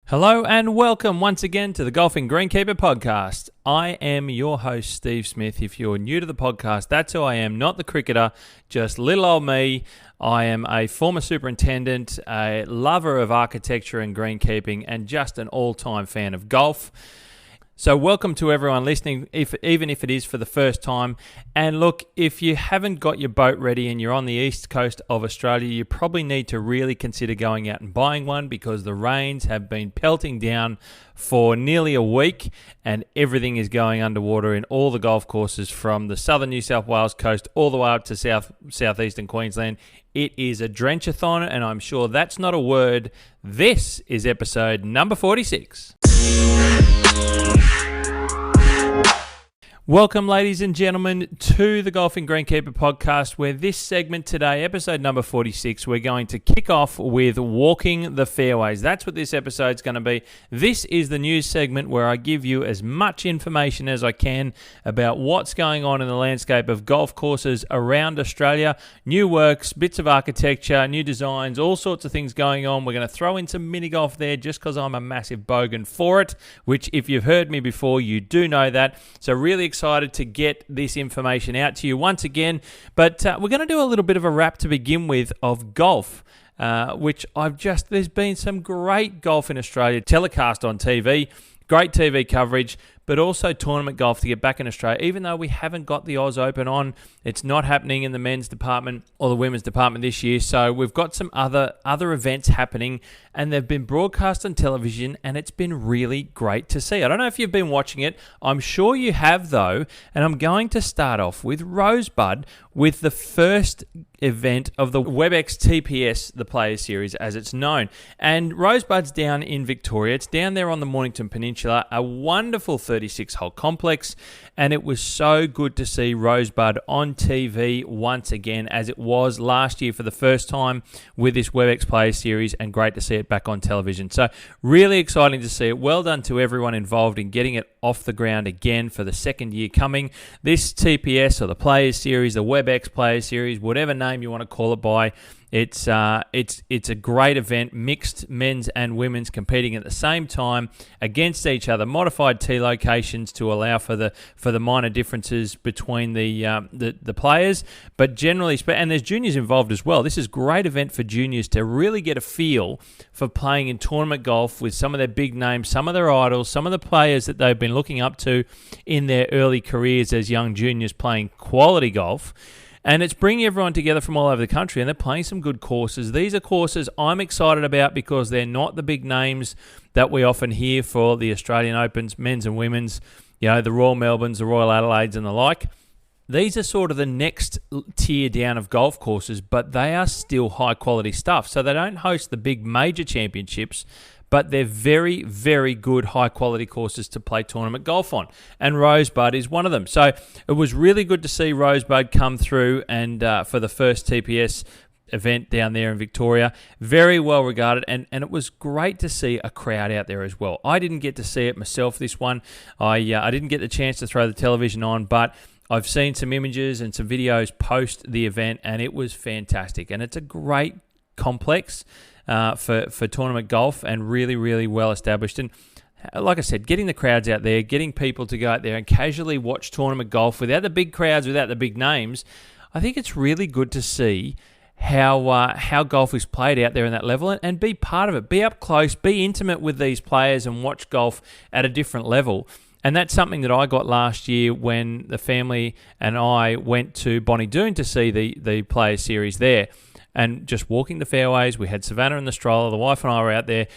Hello and welcome once again to the Golfing Greenkeeper podcast. I am your host, Steve Smith. If you're new to the podcast, that's who I am, not the cricketer, just little old me. I am a former superintendent, a lover of architecture and greenkeeping, and just an all-time fan of golf. So welcome to everyone listening, even if it is for the first time. And look, if you haven't got your boat ready and you're on the east coast of Australia, you probably need to really consider going out and buying one because the rains have been pelting down for nearly a week and everything is going underwater in all the golf courses from the southern New South Wales coast all the way up to southeastern Queensland. It is a drenchathon, and I'm sure that's not a word. This is episode number 46. Welcome, ladies and gentlemen, to the Golfing Greenkeeper podcast, where this segment today, episode number 46, we're going to kick off with walking the fairways. That's what this episode's going to be. This is the news segment where I give you as much information as I can about what's going on in the landscape of golf courses around Australia, new works, bits of architecture, new designs, all sorts of things going on. We're going to throw in some mini golf there just because I'm a massive bogan for it, which if you've heard me before, you do know that. So really excited to get this information out to you once again, but we're going to do a little bit of a wrap to begin with of golf, which there's been some great golf in Australia telecast on TV, great TV coverage, but also tournament golf to get back in Australia. Even though we haven't got the Oz Open on, it's not happening in the men's department or the women's department this year. So we've got some other events happening, and they've been broadcast on television, and it's been really great to see. I don't know if you've been watching it. I'm sure you have, though, and I'm going to start off with Rosebud with the first event of the WebEx TPS, the Players Series, as it's known. And Rosebud's down in Victoria. It's down there on the Mornington Peninsula, a wonderful 36-hole complex, and it was so good to see Rosebud on TV once again, as it was last year for the first time with this WebEx Players Series, and great to see it back on television. So really exciting to see it. Well done to everyone involved in getting it off the ground again for the second year coming. This TPS, or the Players Series, the WebEx Players Series, whatever name you want to call it by, it's a great event, mixed men's and women's competing at the same time against each other. Modified tee locations to allow for the minor differences between the players, but generally, and there's juniors involved as well. This is a great event for juniors to really get a feel for playing in tournament golf with some of their big names, some of their idols, some of the players that they've been looking up to in their early careers as young juniors playing quality golf. And it's bringing everyone together from all over the country, and they're playing some good courses. These are courses I'm excited about because they're not the big names that we often hear for the Australian Opens, men's and women's, the Royal Melbournes, the Royal Adelaides and the like. These are sort of the next tier down of golf courses, but they are still high-quality stuff. So they don't host the big major championships, but they're very, very good high-quality courses to play tournament golf on. And Rosebud is one of them. So it was really good to see Rosebud come through and for the first TPS event down there in Victoria. Very well regarded, and it was great to see a crowd out there as well. I didn't get to see it myself, this one. I didn't get the chance to throw the television on, but I've seen some images and some videos post the event, and it was fantastic. And it's a great complex for tournament golf, and really, really well established. And like I said, getting the crowds out there, getting people to go out there and casually watch tournament golf without the big crowds, without the big names, I think it's really good to see how golf is played out there in that level, and be part of it. Be up close, be intimate with these players, and watch golf at a different level. And that's something that I got last year when the family and I went to Bonnie Doon to see the Players Series there. And just walking the fairways, we had Savannah in the stroller, the wife and I were out there,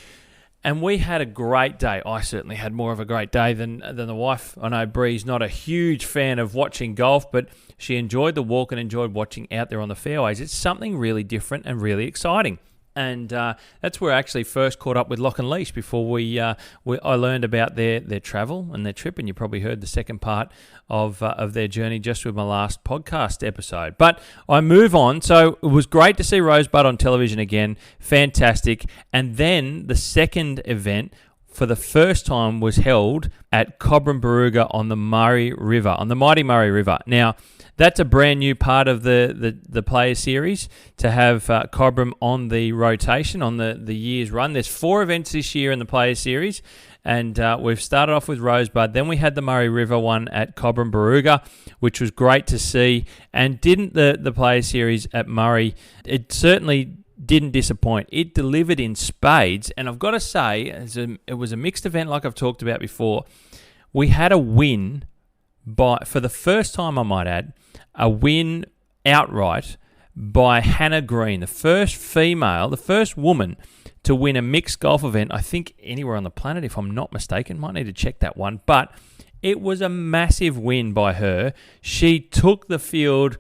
and we had a great day. I certainly had more of a great day than the wife. I know Bree's not a huge fan of watching golf, but she enjoyed the walk and enjoyed watching out there on the fairways. It's something really different and really exciting. And that's where I actually first caught up with Lock and Leash before I learned about their travel and their trip. And you probably heard the second part of their journey just with my last podcast episode. But I move on. So it was great to see Rosebud on television again. Fantastic. And then the second event for the first time was held at Cobram Barooga on the Mighty Murray River. Now, that's a brand new part of the Player Series to have Cobram on the rotation, on the year's run. There's 4 events this year in the Player Series, and we've started off with Rosebud. Then we had the Murray River one at Cobram Barooga, which was great to see. And didn't the Player Series at Murray, it certainly didn't disappoint. It delivered in spades, and I've got to say, it was a mixed event like I've talked about before. We had a win, for the first time I might add, a win outright by Hannah Green, the first woman to win a mixed golf event, I think anywhere on the planet, if I'm not mistaken. Might need to check that one, but it was a massive win by her. She took the field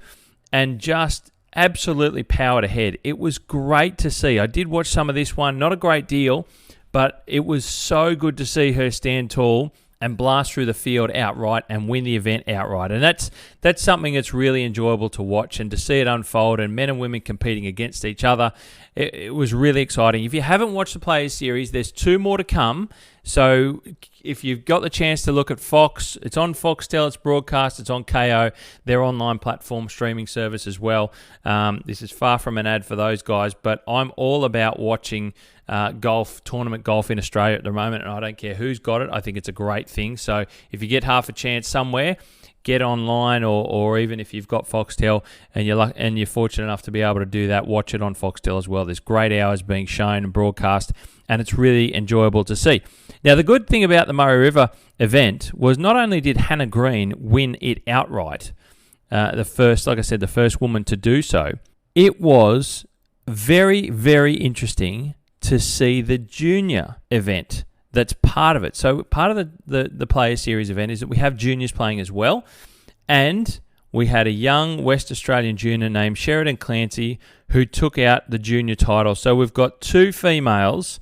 and just absolutely powered ahead. It was great to see. I did watch some of this one, not a great deal, but it was so good to see her stand tall and blast through the field outright and win the event outright. And that's something that's really enjoyable to watch and to see it unfold, and men and women competing against each other. It was really exciting. If you haven't watched the Players Series, there's 2 more to come. So if you've got the chance to look at Fox, it's on Foxtel, it's broadcast, it's on KO, their online platform streaming service as well. This is far from an ad for those guys, but I'm all about watching tournament golf in Australia at the moment, and I don't care who's got it. I think it's a great thing. So if you get half a chance somewhere, get online, or even if you've got Foxtel and you're fortunate enough to be able to do that, watch it on Foxtel as well. There's great hours being shown and broadcast, and it's really enjoyable to see. Now, the good thing about the Murray River event was not only did Hannah Green win it outright, the first woman to do so, it was very, very interesting to see the junior event that's part of it. So part of the Player Series event is that we have juniors playing as well. And we had a young West Australian junior named Sheridan Clancy who took out the junior title. So we've got 2 females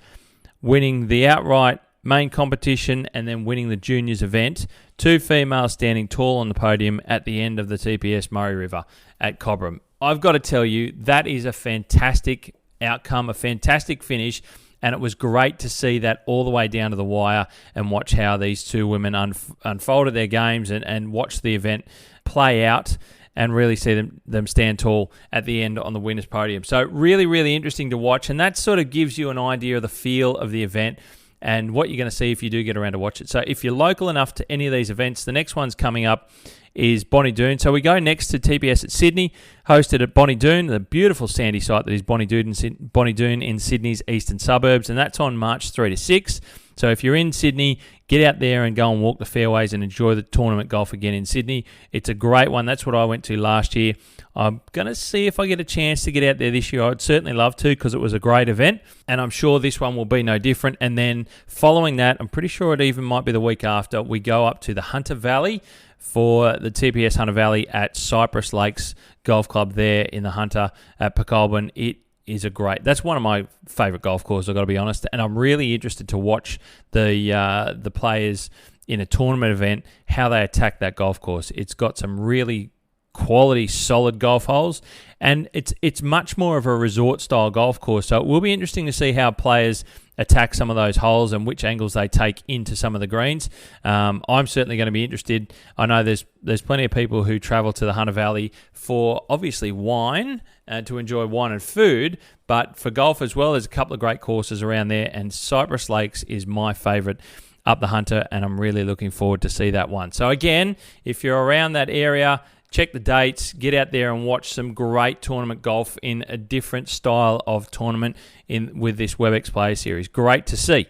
winning the outright main competition and then winning the juniors event. 2 females standing tall on the podium at the end of the TPS Murray River at Cobram. I've got to tell you, that is a fantastic outcome, a fantastic finish. And it was great to see that all the way down to the wire and watch how these 2 women unfolded their games and watch the event play out and really see them stand tall at the end on the winner's podium. So really, really interesting to watch. And that sort of gives you an idea of the feel of the event and what you're going to see if you do get around to watch it. So if you're local enough to any of these events, the next one's coming up is Bonnie Doon. So we go next to TPS at Sydney, hosted at Bonnie Doon, the beautiful sandy site that is Bonnie Doon in Sydney's eastern suburbs, and that's on March 3 to 6. So if you're in Sydney, get out there and go and walk the fairways and enjoy the tournament golf again in Sydney. It's a great one. That's what I went to last year. I'm going to see if I get a chance to get out there this year. I'd certainly love to, because it was a great event, and I'm sure this one will be no different. And then following that, I'm pretty sure it even might be the week after, we go up to the Hunter Valley for the TPS Hunter Valley at Cypress Lakes Golf Club there in the Hunter at Pecolbin. It is that's one of my favourite golf courses, I've got to be honest, and I'm really interested to watch the players in a tournament event, how they attack that golf course. It's got some really quality, solid golf holes, and it's much more of a resort-style golf course, so it will be interesting to see how players attack some of those holes and which angles they take into some of the greens. I'm certainly going to be interested. I know there's plenty of people who travel to the Hunter Valley for, obviously, wine, to enjoy wine and food, but for golf as well. There's a couple of great courses around there, and Cypress Lakes is my favourite up the Hunter, and I'm really looking forward to see that one. So again, if you're around that area, check the dates, get out there and watch some great tournament golf in a different style of tournament with this WebEx Player Series. Great to see.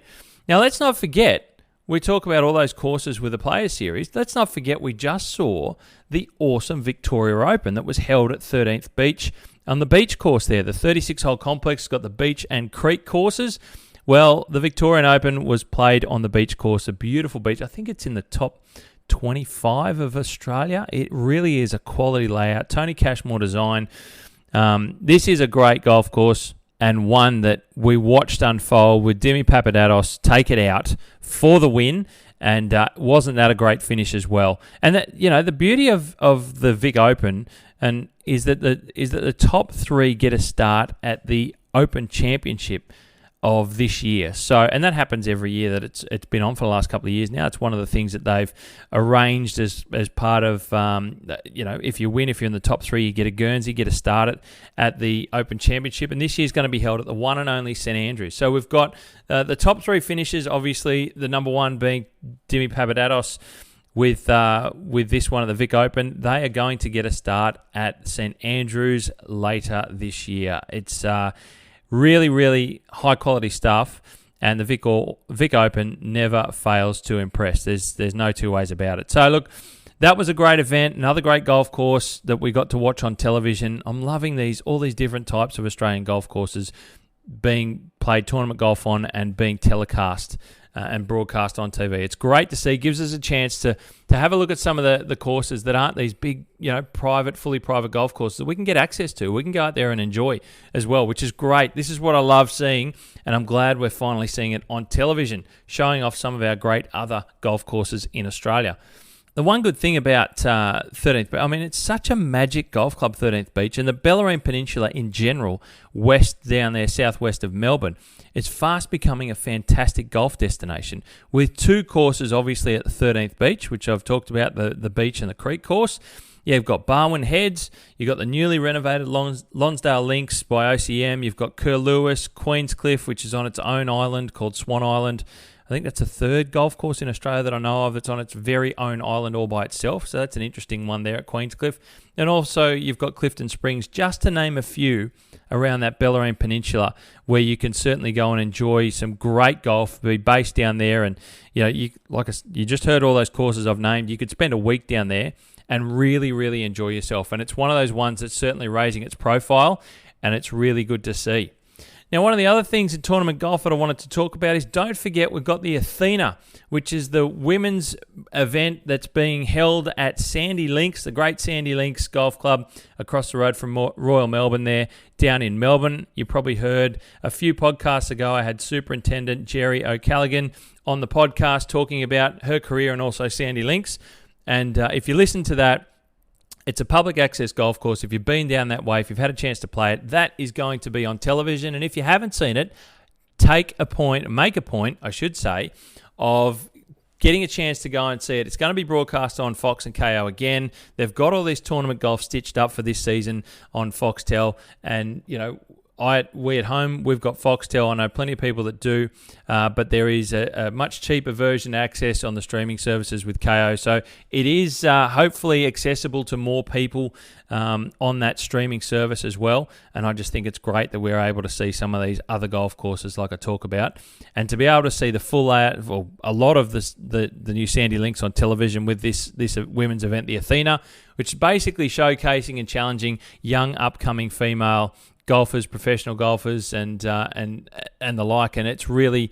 Now, let's not forget, we talk about all those courses with the Player Series. Let's not forget we just saw the awesome Victoria Open that was held at 13th Beach on the beach course there. The 36-hole complex has got the beach and creek courses. Well, the Victorian Open was played on the beach course, a beautiful beach. I think it's in the top 25 of Australia. It really is a quality layout. Tony Cashmore design. This is a great golf course, and one that we watched unfold with Demi Papadatos take it out for the win, and wasn't that a great finish as well? And that, the beauty of the Vic Open is that the top 3 get a start at the Open Championship of this year. So, and that happens every year that it's been on for the last couple of years now. It's one of the things that they've arranged as part of, if you win, if you're in the top 3, you get a Guernsey, get a start at the Open Championship. And this year's going to be held at the one and only St Andrews. So we've got the top 3 finishers, obviously the number 1 being Dimi Papadopoulos with this one at the Vic Open. They are going to get a start at St Andrews later this year. It's really, really high-quality stuff, and the Vic Open never fails to impress. There's no two ways about it. So, look, that was a great event, another great golf course that we got to watch on television. I'm loving all these different types of Australian golf courses being played tournament golf on and being telecast and broadcast on TV. It's great to see. Gives us a chance to have a look at some of the courses that aren't these big, fully private golf courses that we can get access to. We can go out there and enjoy as well, which is great. This is what I love seeing, and I'm glad we're finally seeing it on television, showing off some of our great other golf courses in Australia. The one good thing about 13th Beach, it's such a magic golf club, 13th Beach, and the Bellarine Peninsula in general, west down there, southwest of Melbourne, it's fast becoming a fantastic golf destination with 2 courses, obviously, at the 13th Beach, which I've talked about, the beach and the creek course. Yeah, you've got Barwon Heads, you've got the newly renovated Lonsdale Links by OCM, you've got Curlewis, Queenscliff, which is on its own island called Swan Island. I think that's the 3rd golf course in Australia that I know of that's on its very own island all by itself. So that's an interesting one there at Queenscliff. And also you've got Clifton Springs, just to name a few around that Bellarine Peninsula, where you can certainly go and enjoy some great golf, be based down there. And you just heard all those courses I've named. You could spend a week down there and really, really enjoy yourself. And it's one of those ones that's certainly raising its profile, and it's really good to see. Now, one of the other things in tournament golf that I wanted to talk about is, don't forget, we've got the Athena, which is the women's event that's being held at Sandy Links, the great Sandy Links Golf Club across the road from Royal Melbourne there, down in Melbourne. You probably heard a few podcasts ago, I had Superintendent Jerry O'Callaghan on the podcast talking about her career and also Sandy Links. And if you listen to that, it's a public access golf course. If you've been down that way, if you've had a chance to play it, that is going to be on television. And if you haven't seen it, make a point, of getting a chance to go and see it. It's going to be broadcast on Fox and KO again. They've got all this tournament golf stitched up for this season on Foxtel. And, we at home, we've got Foxtel. I know plenty of people that do, but there is a much cheaper version access on the streaming services with KO. So it is hopefully accessible to more people on that streaming service as well. And I just think it's great that we're able to see some of these other golf courses like I talk about, and to be able to see the full layout, or a lot of the new Sandy Links on television with this women's event, the Athena, which is basically showcasing and challenging young upcoming female golfers, professional golfers, and the like. And it's really,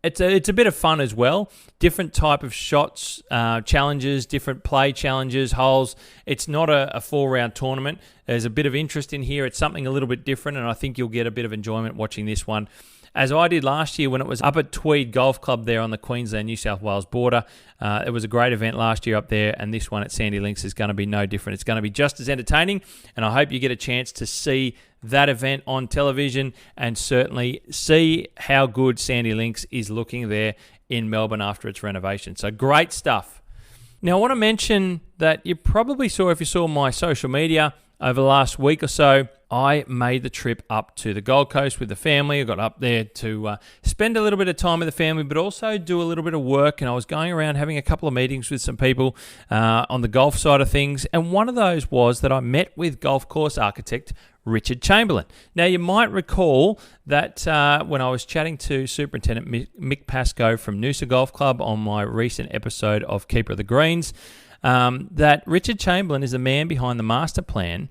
it's a bit of fun as well. Different type of shots, challenges, different play challenges, holes. It's not a 4-round tournament. There's a bit of interest in here. It's something a little bit different, and I think you'll get a bit of enjoyment watching this one, as I did last year when it was up at Tweed Golf Club there on the Queensland-New South Wales border. It was a great event last year up there, and this one at Sandy Links is going to be no different. It's going to be just as entertaining, and I hope you get a chance to see that event on television and certainly see how good Sandy Links is looking there in Melbourne after its renovation. So great stuff. Now, I want to mention that you probably saw, if you saw my social media over the last week or so, I made the trip up to the Gold Coast with the family. I got up there to spend a little bit of time with the family, but also do a little bit of work. And I was going around having a couple of meetings with some people on the golf side of things. And one of those was that I met with golf course architect Richard Chamberlain. Now, you might recall that when I was chatting to Superintendent Mick Pascoe from Noosa Golf Club on my recent episode of Keeper of the Greens, that Richard Chamberlain is the man behind the master plan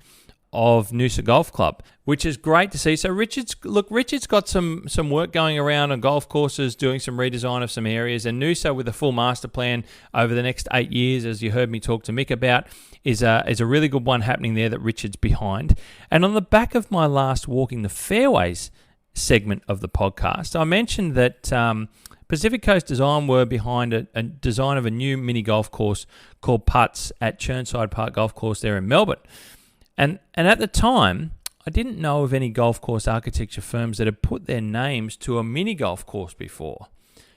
of Noosa Golf Club, which is great to see. So Richard's got some work going around on golf courses, doing some redesign of some areas, and Noosa with a full master plan over the next 8 years, as you heard me talk to Mick about, is a really good one happening there that Richard's behind. And on the back of my last Walking the Fairways segment of the podcast, I mentioned that Pacific Coast Design were behind a design of a new mini golf course called Putts at Chirnside Park Golf Course there in Melbourne. And at the time, I didn't know of any golf course architecture firms that had put their names to a mini golf course before.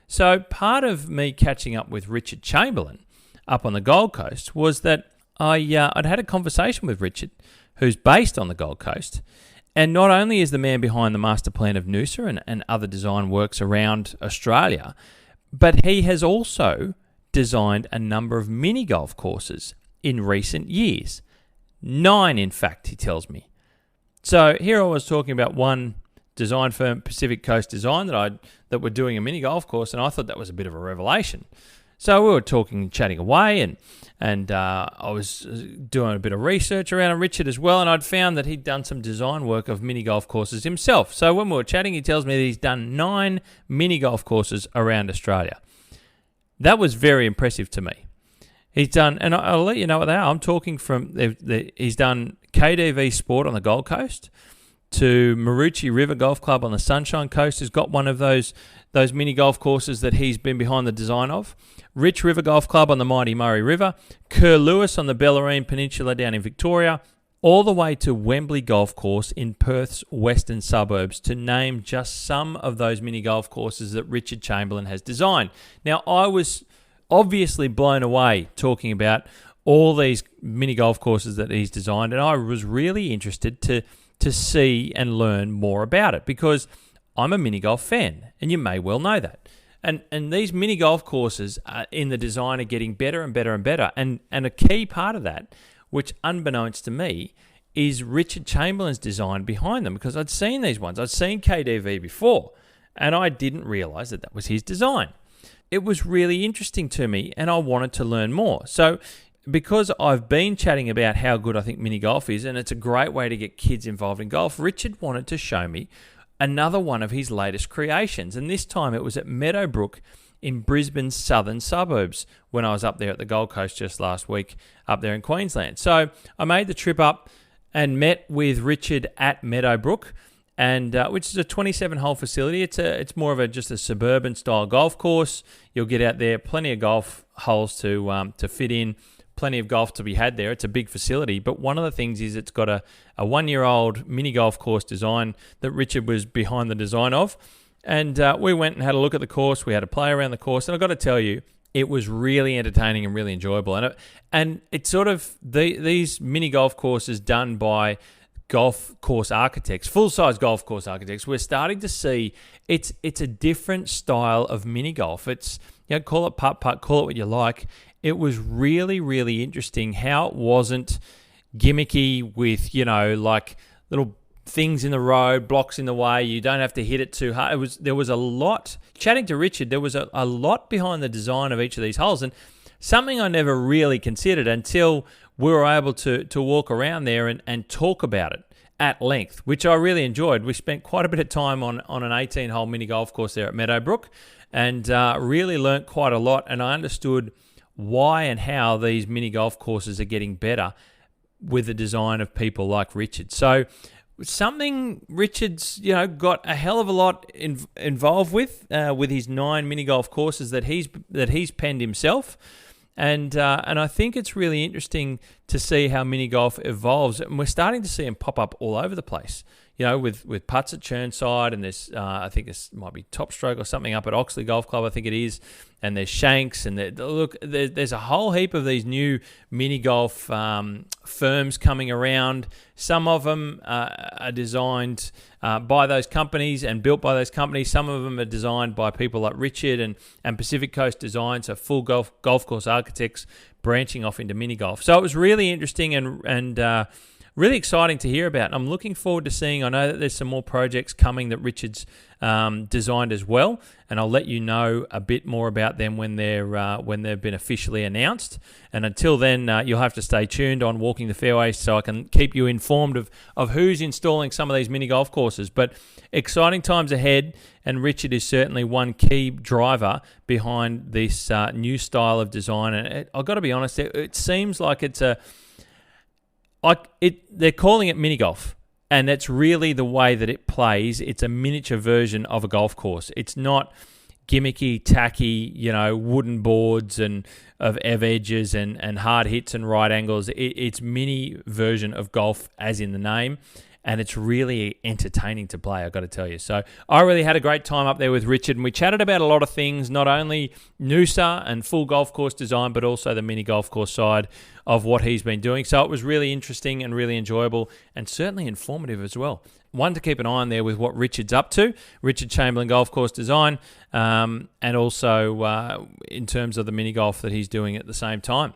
So part of me catching up with Richard Chamberlain up on the Gold Coast was that I'd had a conversation with Richard, who's based on the Gold Coast, and not only is the man behind the master plan of Noosa and other design works around Australia, but he has also designed a number of mini golf courses in recent years. 9, in fact, he tells me. So here I was talking about one design firm, Pacific Coast Design, that were doing a mini golf course, and I thought that was a bit of a revelation. So we were chatting away, and I was doing a bit of research around Richard as well, and I'd found that he'd done some design work of mini golf courses himself. So when we were chatting, he tells me that he's done 9 mini golf courses around Australia. That was very impressive to me. He's done, and I'll let you know what they are. I'm talking from, he's done KDV Sport on the Gold Coast, to Maroochy River Golf Club on the Sunshine Coast has got one of those mini golf courses that he's been behind the design of. Rich River Golf Club on the mighty Murray River. Kerr Lewis on the Bellarine Peninsula down in Victoria. All the way to Wembley Golf Course in Perth's western suburbs, to name just some of those mini golf courses that Richard Chamberlain has designed. Now, I was obviously blown away talking about all these mini golf courses that he's designed, and I was really interested to see and learn more about it, because I'm a mini golf fan, and you may well know that. And these mini golf courses in the design are getting better and better and better. And a key part of that, which unbeknownst to me, is Richard Chamberlain's design behind them, because I'd seen these ones. I'd seen KDV before, and I didn't realise that was his design. It was really interesting to me, and I wanted to learn more. So because I've been chatting about how good I think mini golf is, and it's a great way to get kids involved in golf, Richard wanted to show me another one of his latest creations. And this time it was at Meadowbrook in Brisbane's southern suburbs when I was up there at the Gold Coast just last week up there in Queensland. So I made the trip up and met with Richard at Meadowbrook, and which is a 27-hole facility. It's more of just a suburban style golf course. You'll get out there, plenty of golf holes to fit in. Plenty of golf to be had there. It's a big facility, but one of the things is it's got a 1-year-old mini golf course design that Richard was behind the design of. And we went and had a look at the course. We had a play around the course, and I've got to tell you, it was really entertaining and really enjoyable. And it's sort of these mini golf courses done by golf course architects, full-size golf course architects. We're starting to see it's a different style of mini golf. It's, call it putt-putt, call it what you like. It was really, really interesting how it wasn't gimmicky with, like little things in the road, blocks in the way. You don't have to hit it too hard. There was a lot. Chatting to Richard, there was a lot behind the design of each of these holes, and something I never really considered until we were able to walk around there and talk about it at length, which I really enjoyed. We spent quite a bit of time on an 18-hole mini golf course there at Meadowbrook, and really learnt quite a lot, and I understood why and how these mini golf courses are getting better with the design of people like Richard. So something Richard's got a hell of a lot involved with his 9 mini golf courses that he's penned himself. And I think it's really interesting to see how mini golf evolves, and we're starting to see them pop up all over the place. With putts at Churnside, and there's I think this might be Top Stroke or something up at Oxley Golf Club, I think it is, and there's Shanks, and there's a whole heap of these new mini golf firms coming around. Some of them are designed by those companies and built by those companies. Some of them are designed by people like Richard and Pacific Coast Design, so full golf course architects branching off into mini golf. So it was really interesting and really exciting to hear about. I'm looking forward to seeing. I know that there's some more projects coming that Richard's designed as well, and I'll let you know a bit more about them when they've been officially announced. And until then, you'll have to stay tuned on Walking the Fairways so I can keep you informed of who's installing some of these mini golf courses. But exciting times ahead, and Richard is certainly one key driver behind this new style of design. And I've got to be honest, it seems like they're calling it mini golf, and that's really the way that it plays. It's a miniature version of a golf course. It's not gimmicky, tacky, wooden boards and of ev edges and hard hits and right angles. It's mini version of golf, as in the name, and it's really entertaining to play, I've got to tell you. So I really had a great time up there with Richard, and we chatted about a lot of things, not only Noosa and full golf course design, but also the mini golf course side of what he's been doing. So it was really interesting and really enjoyable, and certainly informative as well. One to keep an eye on there with what Richard's up to, Richard Chamberlain Golf Course Design, and also in terms of the mini golf that he's doing at the same time.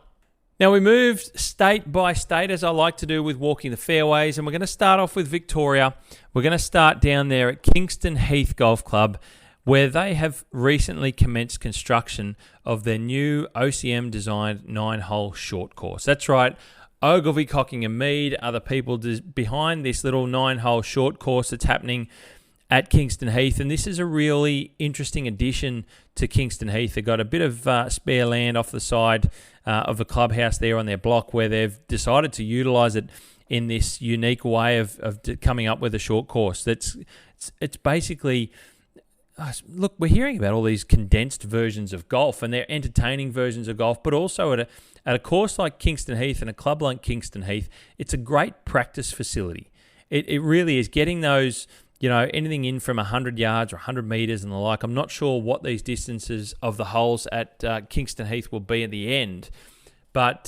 Now, we moved state by state, as I like to do with Walking the Fairways, and we're going to start off with Victoria. We're going to start down there at Kingston Heath Golf Club, where they have recently commenced construction of their new OCM-designed 9-hole short course. That's right, Ogilvy, Cockingham, Mead are the people behind this little 9-hole short course that's happening at Kingston Heath, and this is a really interesting addition to Kingston Heath. They've got a bit of spare land off the side of the clubhouse there on their block, where they've decided to utilise it in this unique way of coming up with a short course. It's basically, look, we're hearing about all these condensed versions of golf, and they're entertaining versions of golf, but also at a course like Kingston Heath and a club like Kingston Heath, it's a great practice facility. It really is, getting those, anything in from 100 yards or 100 metres and the like. I'm not sure what these distances of the holes at Kingston Heath will be at the end, but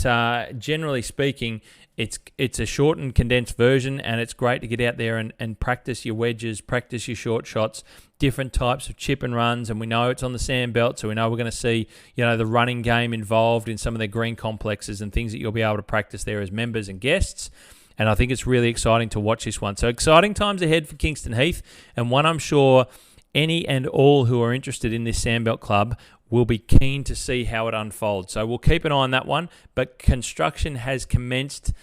generally speaking, it's a shortened, condensed version, and it's great to get out there and practice your wedges, practice your short shots, different types of chip and runs, and we know it's on the sand belt, so we know we're going to see, the running game involved in some of their green complexes and things that you'll be able to practice there as members and guests. And I think it's really exciting to watch this one. So exciting times ahead for Kingston Heath, and one I'm sure any and all who are interested in this Sandbelt Club will be keen to see how it unfolds. So we'll keep an eye on that one, but construction has commenced,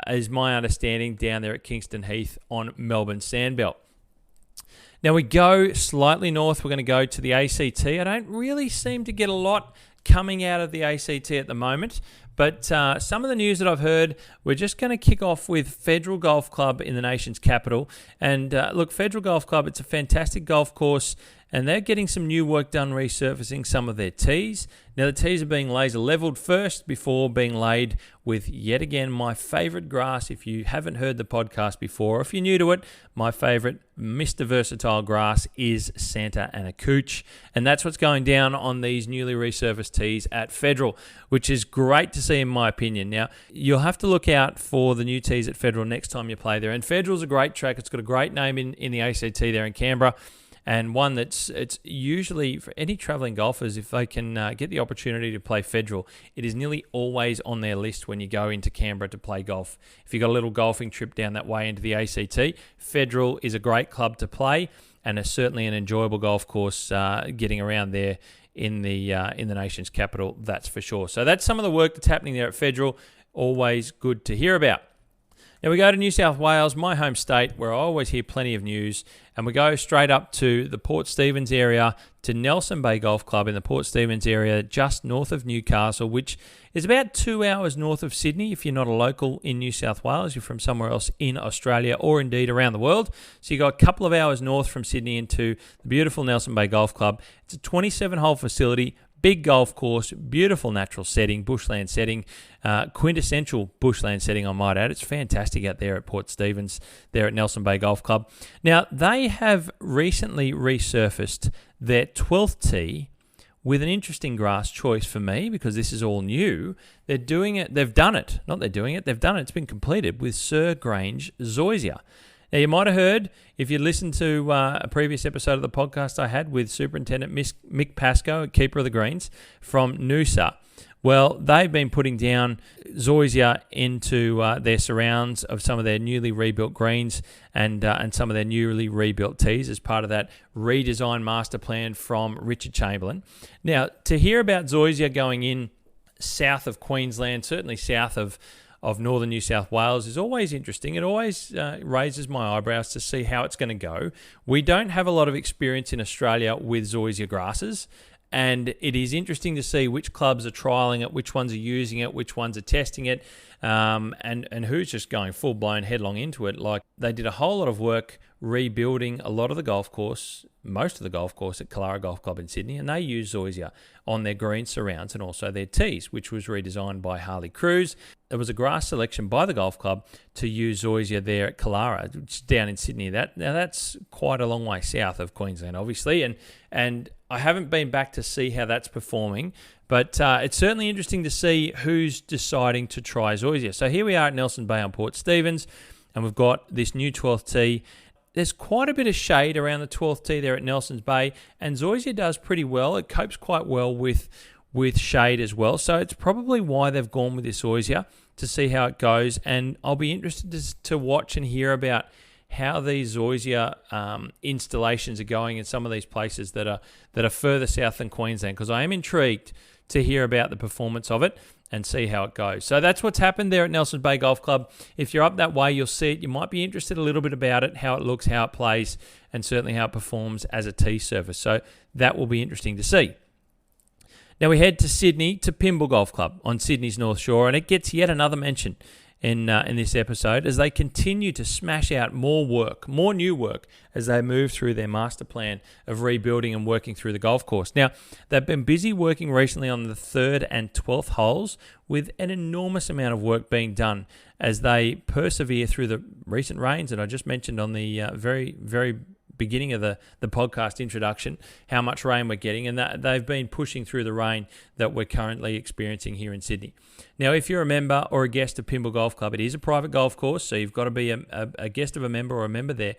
is my understanding, down there at Kingston Heath on Melbourne Sandbelt. Now we go slightly north. We're going to go to the ACT. I don't really seem to get a lot coming out of the ACT at the moment, but some of the news that I've heard, we're just going to kick off with Federal Golf Club in the nation's capital. And look, Federal Golf Club, it's a fantastic golf course, and they're getting some new work done resurfacing some of their tees. Now, the tees are being laser leveled first before being laid with, yet again, my favourite grass. If you haven't heard the podcast before, or if you're new to it, my favourite Mr. Versatile grass is Santa Ana Cooch. And that's what's going down on these newly resurfaced tees at Federal, which is great to see in my opinion. Now, you'll have to look out for the new tees at Federal next time you play there. And Federal's a great track. It's got a great name in the ACT there in Canberra. And one it's usually, for any travelling golfers, if they can get the opportunity to play Federal, it is nearly always on their list when you go into Canberra to play golf. If you've got a little golfing trip down that way into the ACT, Federal is a great club to play, and is certainly an enjoyable golf course getting around there in the nation's capital, that's for sure. So that's some of the work that's happening there at Federal. Always good to hear about. Now we go to New South Wales, my home state, where I always hear plenty of news, and we go straight up to the Port Stephens area, to Nelson Bay Golf Club in the Port Stephens area, just north of Newcastle, which is about 2 hours north of Sydney. If you're not a local in New South Wales, you're from somewhere else in Australia or indeed around the world. So you got a couple of hours north from Sydney into the beautiful Nelson Bay Golf Club. It's a 27-hole facility, big golf course, beautiful natural setting, bushland setting, quintessential bushland setting, I might add. It's fantastic out there at Port Stephens, there at Nelson Bay Golf Club. Now, they have recently resurfaced their 12th tee with an interesting grass choice for me, because this is all new. They've done it. It's been completed with Sir Grange Zoysia. Now, you might have heard, if you listened to a previous episode of the podcast I had with Superintendent Mick Pascoe, Keeper of the Greens, from Noosa. Well, they've been putting down Zoysia into their surrounds of some of their newly rebuilt greens and some of their newly rebuilt tees as part of that redesign master plan from Richard Chamberlain. Now, to hear about Zoysia going in south of Queensland, certainly south of northern New South Wales, is always interesting. It always raises my eyebrows to see how it's going to go. We don't have a lot of experience in Australia with Zoysia grasses, and it is interesting to see which clubs are trialling it, which ones are using it, which ones are testing it, and who's just going full-blown headlong into it. Like, they did a whole lot of work rebuilding a lot of the golf course, most of the golf course at Kalara Golf Club in Sydney, and they use zoysia on their green surrounds and also their tees, which was redesigned by Harley Cruz. There was a grass selection by the golf club to use zoysia there at Kalara, which is down in Sydney. That's quite a long way south of Queensland, obviously, and I haven't been back to see how that's performing, but it's certainly interesting to see who's deciding to try zoysia. So here we are at Nelson Bay on Port Stephens, and we've got this new 12th tee. There's quite a bit of shade around the 12th tee there at Nelson's Bay, and zoysia does pretty well. It copes quite well with shade as well. So it's probably why they've gone with this zoysia, to see how it goes. And I'll be interested to watch and hear about how these zoysia installations are going in some of these places that are further south than Queensland, because I am intrigued to hear about the performance of it and see how it goes. So that's what's happened there at Nelson Bay Golf Club. If you're up that way, you'll see it. You might be interested a little bit about it, how it looks, how it plays, and certainly how it performs as a tee surface. So that will be interesting to see. Now we head to Sydney, to Pymble Golf Club on Sydney's North Shore, and it gets yet another mention in this episode as they continue to smash out more new work as they move through their master plan of rebuilding and working through the golf course. Now, they've been busy working recently on the 3rd and 12th holes with an enormous amount of work being done as they persevere through the recent rains that I just mentioned on the very, very beginning of the podcast introduction, how much rain we're getting, and that they've been pushing through the rain that we're currently experiencing here in Sydney. Now, if you're a member or a guest of Pymble Golf Club, it is a private golf course, so you've got to be a guest of a member or a member there.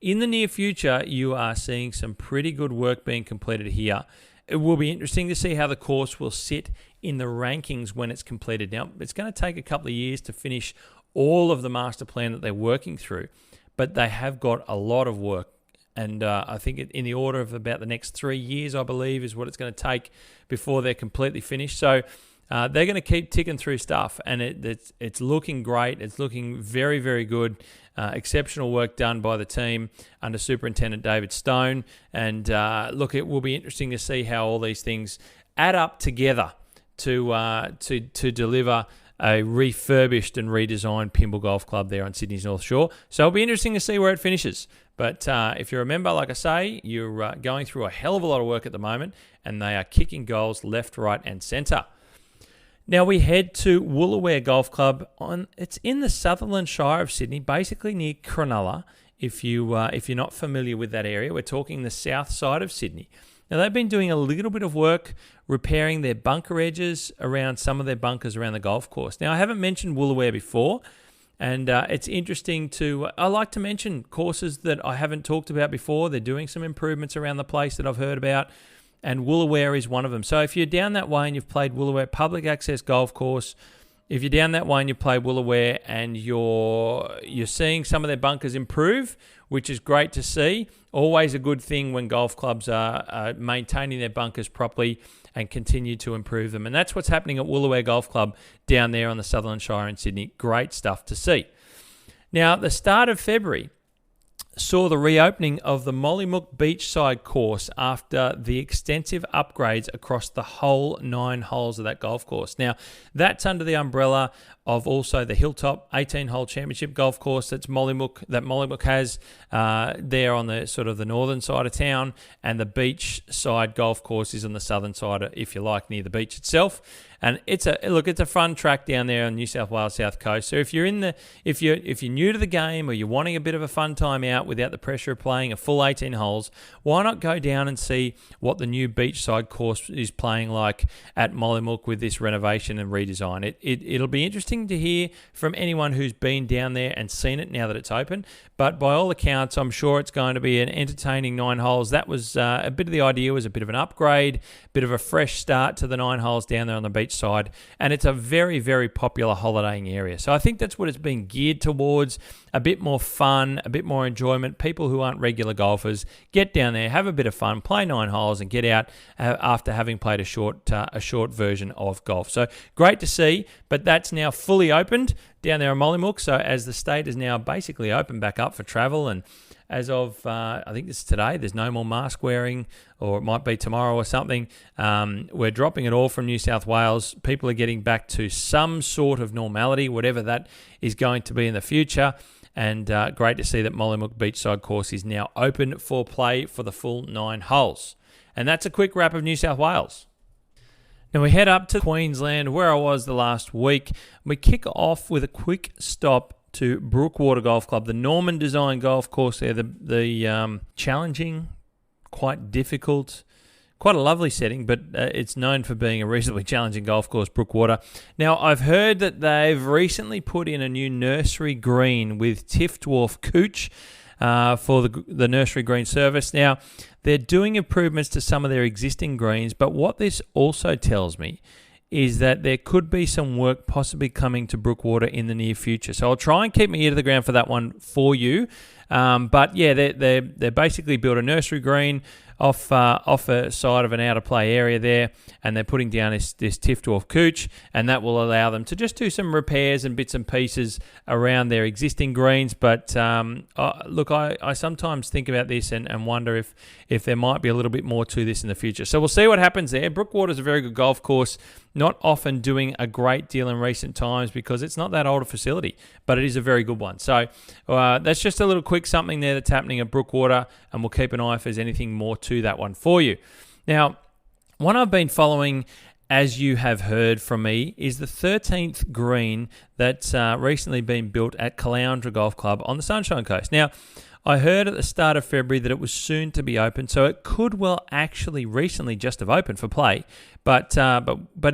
In the near future, you are seeing some pretty good work being completed here. It will be interesting to see how the course will sit in the rankings when it's completed. Now, it's going to take a couple of years to finish all of the master plan that they're working through, but they have got a lot of work. And I think in the order of about the next 3 years, I believe, is what it's going to take before they're completely finished. So they're going to keep ticking through stuff, and it's looking great. It's looking very, very good. Exceptional work done by the team under Superintendent David Stone. And look, it will be interesting to see how all these things add up together to deliver a refurbished and redesigned Pymble Golf Club there on Sydney's North Shore. So it'll be interesting to see where it finishes. But if you remember, like I say, you're going through a hell of a lot of work at the moment, and they are kicking goals left, right, and centre. Now we head to Woolooware Golf Club. It's in the Sutherland Shire of Sydney, basically near Cronulla. If you're not familiar with that area, we're talking the south side of Sydney. Now, they've been doing a little bit of work repairing their bunker edges around some of their bunkers around the golf course. Now, I haven't mentioned Woolooware before, and it's interesting I like to mention courses that I haven't talked about before. They're doing some improvements around the place that I've heard about, and Woolooware is one of them. So if you're down that way and you've played Woolooware Public Access Golf Course, if you're down that way and you play Woolooware and you're seeing some of their bunkers improve, which is great to see, always a good thing when golf clubs are maintaining their bunkers properly and continue to improve them. And that's what's happening at Woolooware Golf Club down there on the Sutherland Shire in Sydney. Great stuff to see. Now, the start of February saw the reopening of the Mollymook Beachside course after the extensive upgrades across the whole 9 holes of that golf course. Now, that's under the umbrella of also the Hilltop 18-hole championship golf course that Mollymook has there on the sort of the northern side of town, and the beachside golf course is on the southern side, if you like, near the beach itself. And it's a fun track down there on New South Wales South Coast. So if you're new to the game, or you're wanting a bit of a fun time out without the pressure of playing a full 18 holes, why not go down and see what the new beachside course is playing like at Mollymook with this renovation and redesign. It'll be interesting to hear from anyone who's been down there and seen it now that it's open. But by all accounts, I'm sure it's going to be an entertaining 9 holes. That was a bit of the idea, was a bit of an upgrade, a bit of a fresh start to the 9 holes down there on the beach side, and it's a very, very popular holidaying area. So I think that's what it's been geared towards, a bit more fun, a bit more enjoyment. People who aren't regular golfers, get down there, have a bit of fun, play 9 holes and get out after having played a short version of golf. So great to see, but that's now fully opened down there in Mollymook. So as the state is now basically open back up for travel, and as of, I think it's today, there's no more mask wearing, or it might be tomorrow or something. We're dropping it all from New South Wales. People are getting back to some sort of normality, whatever that is going to be in the future. And great to see that Mollymook Beachside Course is now open for play for the full 9 holes. And that's a quick wrap of New South Wales. Now we head up to Queensland, where I was the last week. We kick off with a quick stop to Brookwater Golf Club, the Norman design golf course there, the challenging, quite difficult, quite a lovely setting, but it's known for being a reasonably challenging golf course, Brookwater. Now, I've heard that they've recently put in a new nursery green with Tiff Dwarf Cooch for the nursery green service. Now, they're doing improvements to some of their existing greens, but what this also tells me is that there could be some work possibly coming to Brookwater in the near future. So I'll try and keep my ear to the ground for that one for you. But yeah, they basically built a nursery green off a side of an out of play area there, and they're putting down this Tiff Dwarf Cooch, and that will allow them to just do some repairs and bits and pieces around their existing greens. But look, I sometimes think about this and wonder if there might be a little bit more to this in the future. So we'll see what happens there. Brookwater's a very good golf course, not often doing a great deal in recent times because it's not that old a facility, but it is a very good one. So that's just a little quick something there that's happening at Brookwater, and we'll keep an eye if there's anything more to that one for you. Now, one I've been following, as you have heard from me, is the 13th green that's recently been built at Caloundra Golf Club on the Sunshine Coast. Now, I heard at the start of February that it was soon to be open, so it could well actually recently just have opened for play. But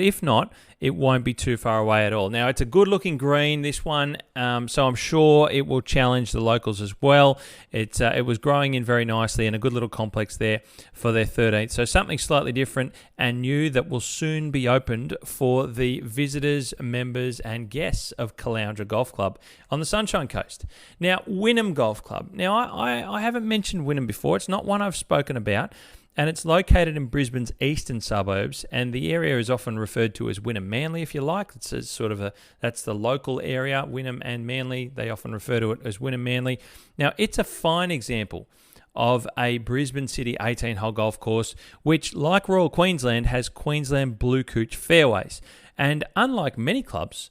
if not, it won't be too far away at all. Now, it's a good-looking green, this one, so I'm sure it will challenge the locals as well. It was growing in very nicely and a good little complex there for their 13th. So something slightly different and new that will soon be opened for the visitors, members and guests of Caloundra Golf Club on the Sunshine Coast. Now, Wynnum Golf Club. Now, I haven't mentioned Wynnum before. It's not one I've spoken about. And it's located in Brisbane's eastern suburbs, and the area is often referred to as Wynnum Manly, if you like. It's a sort of that's the local area, Wynnum and Manly. They often refer to it as Wynnum Manly. Now, it's a fine example of a Brisbane City 18-hole golf course, which, like Royal Queensland, has Queensland Blue Cooch fairways. And unlike many clubs,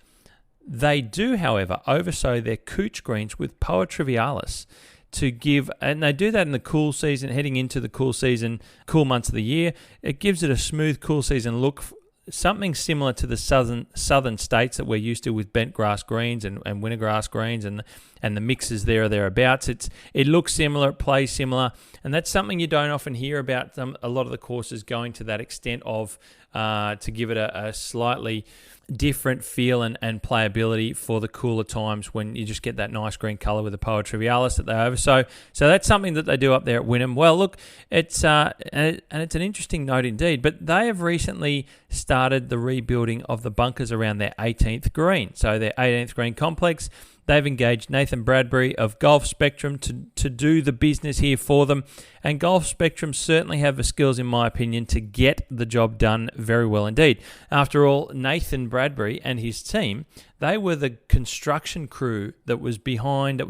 they do, however, oversow their cooch greens with Poa Trivialis to give, and they do that in the cool season, heading into the cool season, cool months of the year. It gives it a smooth, cool season look, something similar to the southern states that we're used to with bent grass greens and winter grass greens and the mixes there or thereabouts. It looks similar, it plays similar, and that's something you don't often hear about a lot of the courses going to that extent of to give it a slightly different feel and playability for the cooler times when you just get that nice green colour with the Poa Trivialis that they oversow. So that's something that they do up there at Wynnum. Well, look, it's and it's an interesting note indeed, but they have recently started the rebuilding of the bunkers around their 18th green. So their 18th green complex, they've engaged Nathan Bradbury of Golf Spectrum to do the business here for them. And Golf Spectrum certainly have the skills, in my opinion, to get the job done very well indeed. After all, Nathan Bradbury and his team, they were the construction crew that was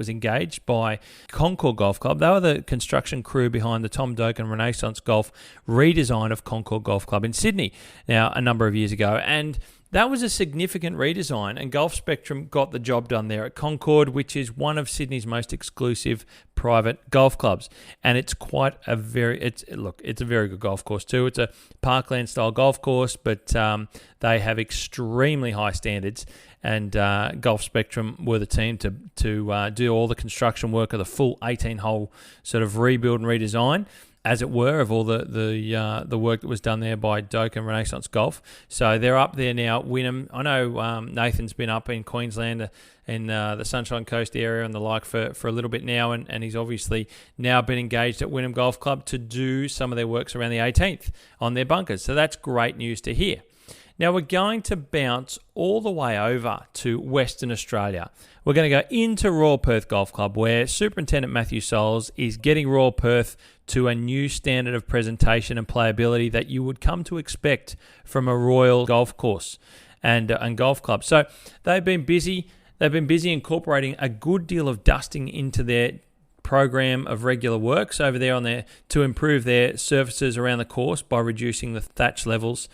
engaged by Concord Golf Club. They were the construction crew behind the Tom Doken Renaissance Golf redesign of Concord Golf Club in Sydney now a number of years ago. And that was a significant redesign, and Golf Spectrum got the job done there at Concord, which is one of Sydney's most exclusive private golf clubs. And it's quite a it's a very good golf course too. It's a parkland style golf course, but they have extremely high standards. And Golf Spectrum were the team to do all the construction work of the full 18-hole sort of rebuild and redesign, as it were, of all the work that was done there by Doak and Renaissance Golf. So they're up there now at Wynnum. I know Nathan's been up in Queensland in the Sunshine Coast area and the like for a little bit now, and he's obviously now been engaged at Wynnum Golf Club to do some of their works around the 18th on their bunkers. So that's great news to hear. Now we're going to bounce all the way over to Western Australia. We're going to go into Royal Perth Golf Club, where Superintendent Matthew Soles is getting Royal Perth to a new standard of presentation and playability that you would come to expect from a Royal golf course and golf club. So they've been busy. They've been busy incorporating a good deal of dusting into their program of regular works over there on there to improve their surfaces around the course by reducing the thatch levels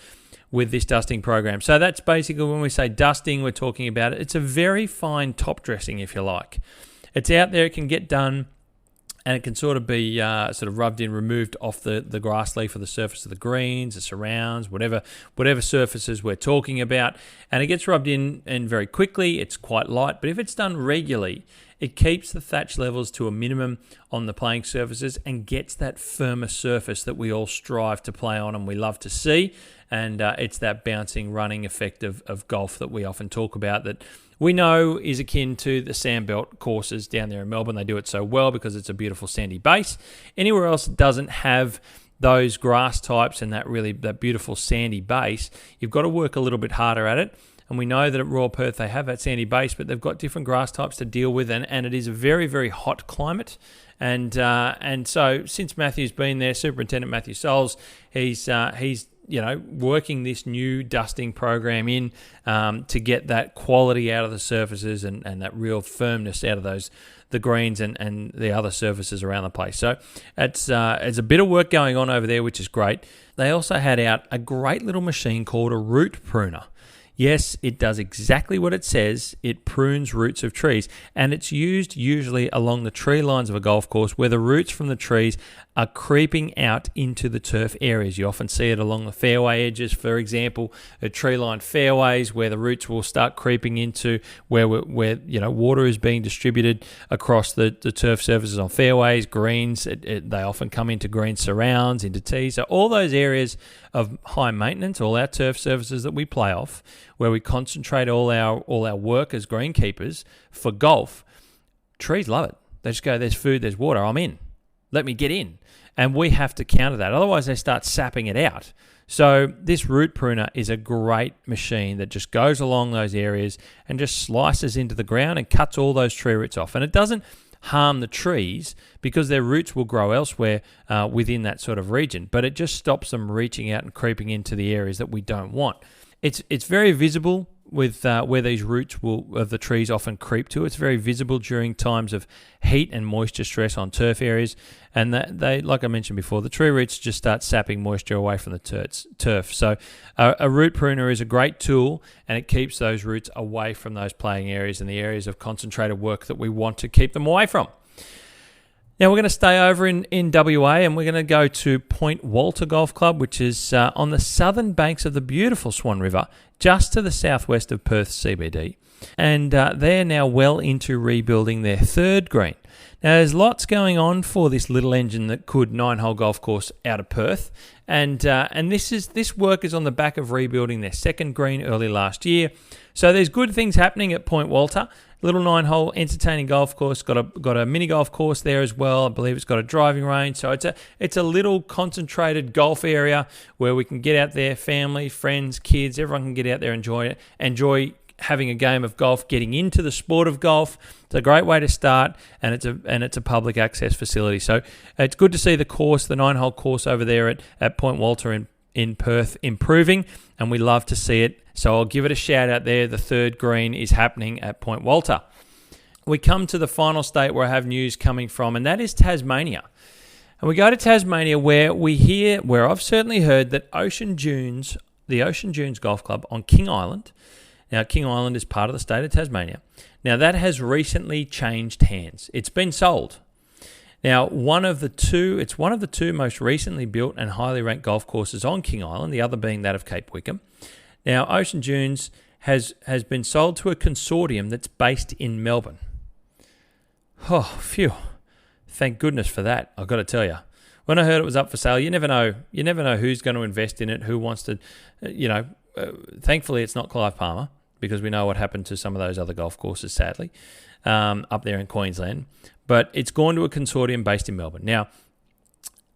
with this dusting program. So that's basically, when we say dusting, we're talking about it's a very fine top dressing, if you like, it's out there. It can get done. And it can sort of be rubbed in, removed off the grass leaf or the surface of the greens, the surrounds, whatever surfaces we're talking about. And it gets rubbed in very quickly. It's quite light. But if it's done regularly, it keeps the thatch levels to a minimum on the playing surfaces and gets that firmer surface that we all strive to play on and we love to see. And it's that bouncing, running effect of golf that we often talk about that we know is akin to the sandbelt courses down there in Melbourne. They do it so well because it's a beautiful sandy base. Anywhere else it doesn't have those grass types and that beautiful sandy base, you've got to work a little bit harder at it. And we know that at Royal Perth they have that sandy base, but they've got different grass types to deal with, and it is a very, very hot climate. And so since Matthew's been there, Superintendent Matthew Souls, he's working this new dusting program in to get that quality out of the surfaces and that real firmness out of the greens and the other surfaces around the place. So it's a bit of work going on over there, which is great. They also had out a great little machine called a root pruner. Yes, it does exactly what it says. It prunes roots of trees, and it's used usually along the tree lines of a golf course where the roots from the trees are creeping out into the turf areas. You often see it along the fairway edges, for example, at tree-lined fairways where the roots will start creeping into where water is being distributed across the turf surfaces on fairways, greens. They often come into green surrounds, into tees. So all those areas of high maintenance, all our turf surfaces that we play off, where we concentrate all our work as greenkeepers for golf, trees love it. They just go, there's food, there's water, I'm in. Let me get in. And we have to counter that. Otherwise, they start sapping it out. So this root pruner is a great machine that just goes along those areas and just slices into the ground and cuts all those tree roots off. And it doesn't harm the trees because their roots will grow elsewhere within that sort of region. But it just stops them reaching out and creeping into the areas that we don't want. It's very visible with where these roots of the trees often creep to. It's very visible during times of heat and moisture stress on turf areas, and they, like I mentioned before, the tree roots just start sapping moisture away from the turf. So a root pruner is a great tool, and it keeps those roots away from those playing areas and the areas of concentrated work that we want to keep them away from. Now we're going to stay over in WA, and we're going to go to Point Walter Golf Club, which is on the southern banks of the beautiful Swan River, just to the southwest of Perth CBD. And they're now well into rebuilding their third green. Now there's lots going on for this little engine that could 9-hole golf course out of Perth. And this work is on the back of rebuilding their second green early last year. So there's good things happening at Point Walter. Little 9-hole entertaining golf course, got a mini golf course there as well. I believe it's got a driving range. So it's a little concentrated golf area where we can get out there, family, friends, kids, everyone can get out there and enjoy having a game of golf, getting into the sport of golf. It's a great way to start, and it's a public access facility. So it's good to see the 9-hole course over there at Point Walter in Perth improving, and we love to see it. So I'll give it a shout out there. The third green is happening at Point Walter. We come to the final state where I have news coming from, and that is Tasmania. And we go to Tasmania where I've certainly heard that the Ocean Dunes Golf Club on King Island. Now, King Island is part of the state of Tasmania. Now, that has recently changed hands. It's been sold. Now, it's one of the two most recently built and highly ranked golf courses on King Island, the other being that of Cape Wickham. Now, Ocean Dunes has been sold to a consortium that's based in Melbourne. Oh, phew. Thank goodness for that, I've got to tell you. When I heard it was up for sale, you never know who's going to invest in it, who wants to, thankfully it's not Clive Palmer, because we know what happened to some of those other golf courses, sadly, up there in Queensland. But it's gone to a consortium based in Melbourne. Now,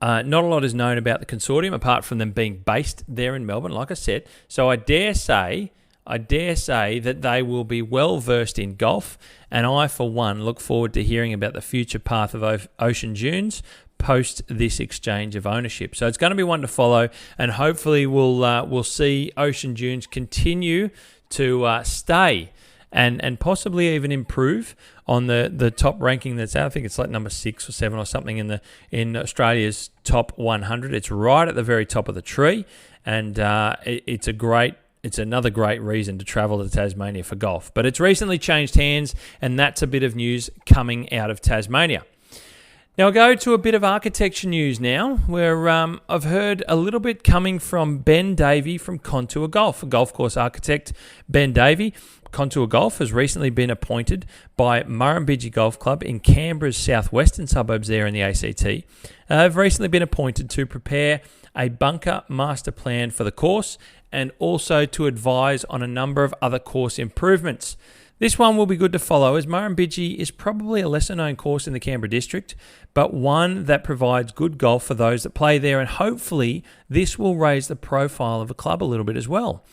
not a lot is known about the consortium apart from them being based there in Melbourne, like I said. So I dare say that they will be well versed in golf, and I, for one, look forward to hearing about the future path of Ocean Dunes post this exchange of ownership. So it's going to be one to follow, and hopefully we'll see Ocean Dunes continue to stay and possibly even improve on the top ranking that's out. I think it's like number 6 or 7 or something in Australia's top 100. It's right at the very top of the tree, and it's a great it's another great reason to travel to Tasmania for golf. But it's recently changed hands, and that's a bit of news coming out of Tasmania. Now, I'll go to a bit of architecture news now, where I've heard a little bit coming from Ben Davey from Contour Golf, a golf course architect. Ben Davey, Contour Golf, has recently been appointed by Murrumbidgee Golf Club in Canberra's southwestern suburbs there in the ACT. Have recently been appointed to prepare a bunker master plan for the course and also to advise on a number of other course improvements. This one will be good to follow, as Murrumbidgee is probably a lesser known course in the Canberra district, but one that provides good golf for those that play there, and hopefully this will raise the profile of the club a little bit as well.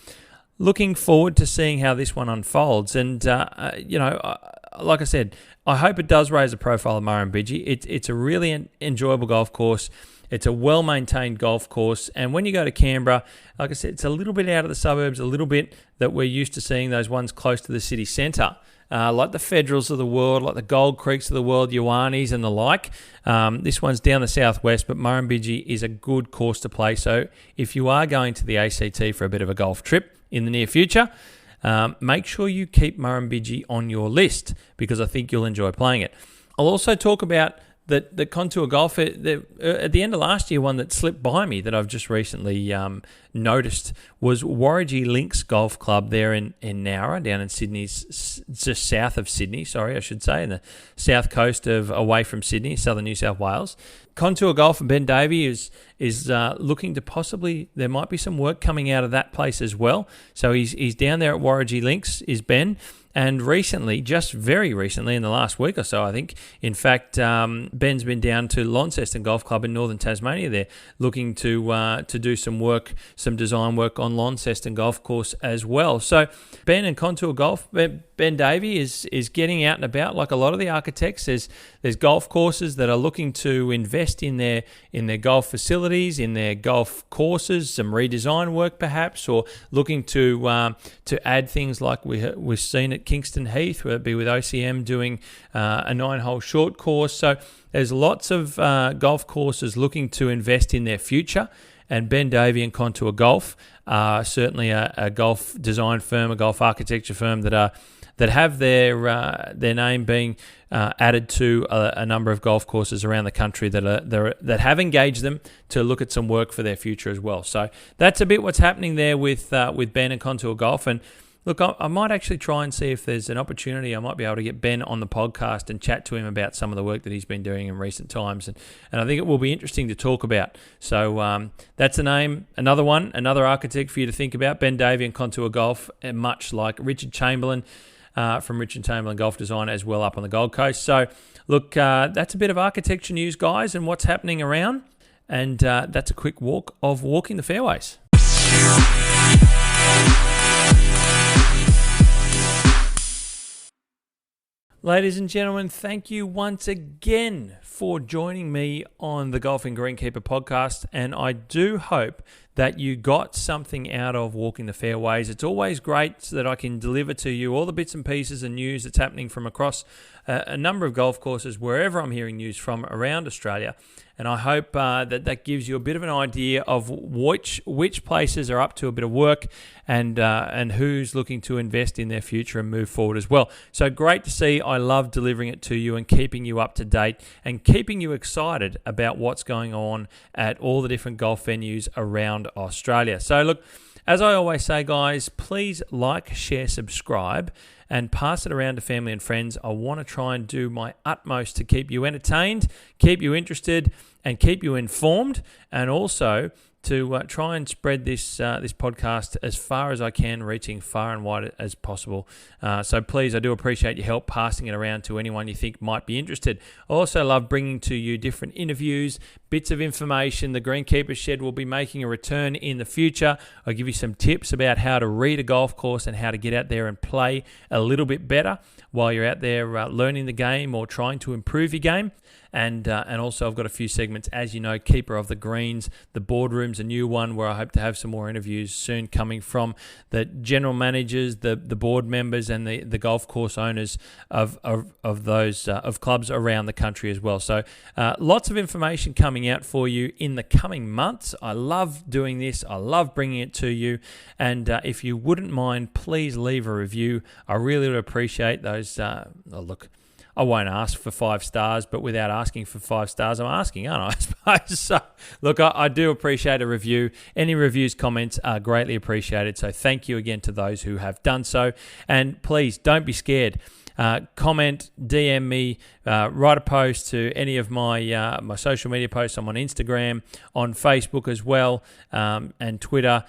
Looking forward to seeing how this one unfolds, and like I said, I hope it does raise the profile of Murrumbidgee. It's a really enjoyable golf course. It's a well-maintained golf course, and when you go to Canberra, like I said, it's a little bit out of the suburbs, a little bit that we're used to seeing those ones close to the city centre, like the Federals of the world, like the Gold Creeks of the world, Ioannis and the like. This one's down the southwest, but Murrumbidgee is a good course to play. So if you are going to the ACT for a bit of a golf trip in the near future, make sure you keep Murrumbidgee on your list, because I think you'll enjoy playing it. I'll also talk about the Contour Golf, at the end of last year, one that slipped by me that I've just recently noticed was Warragee Links Golf Club there in Nowra, down in Sydney's, just south of Sydney, in the south coast of away from Sydney, southern New South Wales. Contour Golf and Ben Davey is looking to possibly, there might be some work coming out of that place as well. So he's down there at Warragee Links, is Ben. And recently, just very recently, in the last week or so, I think, in fact, Ben's been down to Launceston Golf Club in northern Tasmania there, looking to do some work, some design work on Launceston Golf Course as well. So Ben and Contour Golf, Ben Davey is getting out and about like a lot of the architects. There's golf courses that are looking to invest in their golf facilities, in their golf courses, some redesign work perhaps, or looking to add things like we've seen at Kingston Heath, where it'd be with OCM doing a 9-hole short course. So there's lots of golf courses looking to invest in their future, and Ben Davey and Contour Golf are certainly a golf design firm, a golf architecture firm that have their name being added to a number of golf courses around the country that have engaged them to look at some work for their future as well. So that's a bit what's happening there with Ben and Contour Golf. And look, I might actually try and see if there's an opportunity. I might be able to get Ben on the podcast and chat to him about some of the work that he's been doing in recent times. And I think it will be interesting to talk about. So that's a name, another architect for you to think about, Ben Davey and Contour Golf, and much like Richard Chamberlain from Richard Chamberlain Golf Design as well up on the Gold Coast. So look, that's a bit of architecture news, guys, and what's happening around. And that's a quick walk of walking the fairways. Ladies and gentlemen, thank you once again for joining me on the Golfing Greenkeeper podcast, and I do hope that you got something out of walking the fairways. It's always great that I can deliver to you all the bits and pieces and news that's happening from across a number of golf courses, wherever I'm hearing news from around Australia. And I hope that gives you a bit of an idea of which places are up to a bit of work and who's looking to invest in their future and move forward as well. So great to see. I love delivering it to you and keeping you up to date and keeping you excited about what's going on at all the different golf venues around Australia. So look, as I always say, guys, please like, share, subscribe, and pass it around to family and friends. I want to try and do my utmost to keep you entertained, keep you interested, and keep you informed, and also to try and spread this podcast as far as I can, reaching far and wide as possible. So please, I do appreciate your help passing it around to anyone you think might be interested. I also love bringing to you different interviews, bits of information. The Greenkeeper Shed will be making a return in the future. I'll give you some tips about how to read a golf course and how to get out there and play a little bit better while you're out there learning the game or trying to improve your game. And also I've got a few segments, as you know, Keeper of the Greens, the Boardroom's a new one where I hope to have some more interviews soon coming from the general managers, the board members, and the golf course owners of those of clubs around the country as well. So lots of information coming out for you in the coming months. I love doing this. I love bringing it to you. And if you wouldn't mind, please leave a review. I really would appreciate those. Look, I won't ask for 5 stars, but without asking for 5 stars, I'm asking, aren't I? I suppose. So, look, I do appreciate a review. Any reviews, comments are greatly appreciated. So thank you again to those who have done so. And please don't be scared. Comment, DM me, write a post to any of my social media posts. I'm on Instagram, on Facebook as well, and Twitter.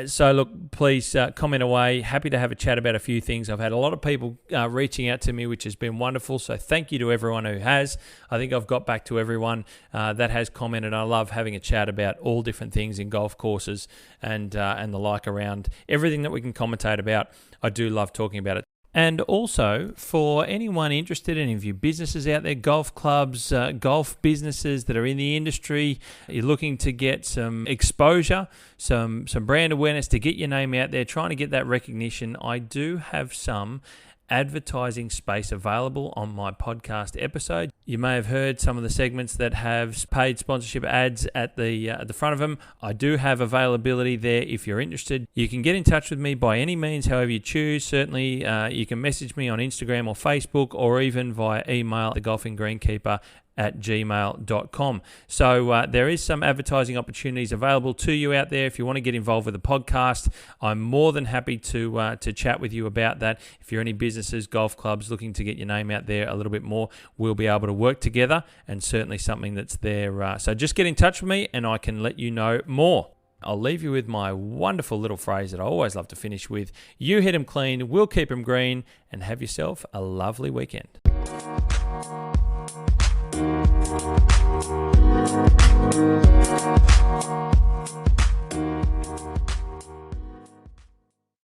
So look, please comment away. Happy to have a chat about a few things. I've had a lot of people reaching out to me, which has been wonderful. So thank you to everyone who has. I think I've got back to everyone that has commented. I love having a chat about all different things in golf courses and the like around everything that we can commentate about. I do love talking about it. And also, for anyone interested, any of you businesses out there, golf clubs, golf businesses that are in the industry, you're looking to get some exposure, some brand awareness, to get your name out there, trying to get that recognition, I do have some advertising space available on my podcast episode. You may have heard some of the segments that have paid sponsorship ads at the front of them. I do have availability there if you're interested. You can get in touch with me by any means, however you choose. Certainly, you can message me on Instagram or Facebook, or even via email, thegolfinggreenkeeper@gmail.com. So there is some advertising opportunities available to you out there. If you want to get involved with the podcast, I'm more than happy to chat with you about that. If you're any businesses, golf clubs looking to get your name out there a little bit more, we'll be able to work together, and certainly something that's there. So just get in touch with me and I can let you know more. I'll leave you with my wonderful little phrase that I always love to finish with. You hit 'em clean, we'll keep 'em green, and have yourself a lovely weekend.